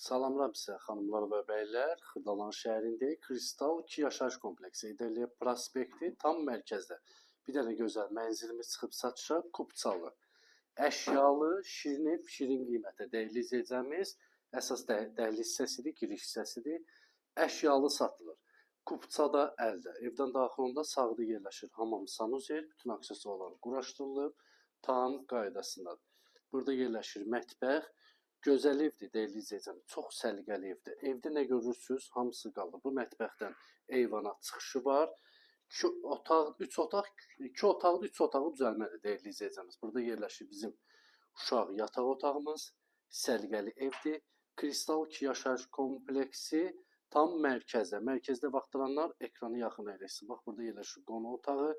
Salamlar bizə xanımlar və bəylər. Xırdalan şəhərindəyik. Kristal 2 yaşayış kompleksi. İdəliyə prospekti tam mərkəzdə. Bir dənə gözəl mənzilimiz çıxıb satışa. Kupçalı. Əşyalı, şirin ev, şirin qiymətə. Dəyərli izləyicimiz, əsas dəhliz hissəsidir, giriş hissəsidir. Əşyalı satılır. Kupçada əldə. Evdən daxil olanda sağda yerləşir hamam, sanuzel, bütün aksesuarlar quraşdırılıb, tam qaydasındadır. Burada yerləşir mətbəx. Gözəl evdir, dəyərli izləyicim. Çox səliqəli evdir. Evdə nə görürsünüz, hamısı qalır. Bu mətbəxdən eyvana çıxışı var. 2 otaq, 3 otaq, 2 otaqlı, 3 otaqlı düzəlmədir, dəyərli izləyicimiz. Burada yerləşir bizim uşaq yataq otağımız. Səliqəli evdir. Kristal 2 yaşayış kompleksi tam mərkəzdə. Mərkəzdə vaxtıranlar ekranı yaxın əyləşsin. Bax, burada yerləşir qonaq otağı.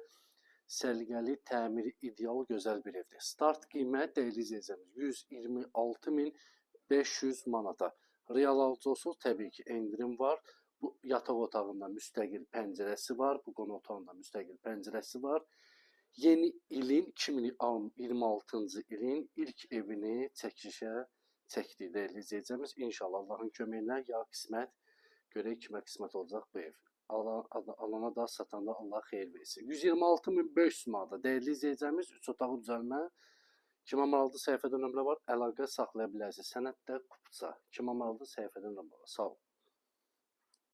Səliqəli, təmiri ideal, gözəl bir evdir. Start qiymət dəyərli izləyicimiz 126.500 manata. Real alıcı olsunuz, təbii ki, endirim var. Bu yataq otağında müstəqil pəncərəsi var. Bu qonaq otağında müstəqil pəncərəsi var. Yeni ilin 2026-cı ilin ilk evini çəkilişə çəkdik dəyərli izləyicimiz. İnşallah Allahın köməyi ilə ya qismət, görək kimə qismət olacaq bu ev. Alana da, satanda Allah xeyir versin. 126.500 manata dəyərli izləyicimiz 3 otaqlı düzəlmə. Kimə maraqlıdır, səhifədə nömrə var, əlaqə saxlaya bilərsiniz. Sənəddə Kupça. Kimə maraqlıdır, səhifədə nömrə var. Sağ olun.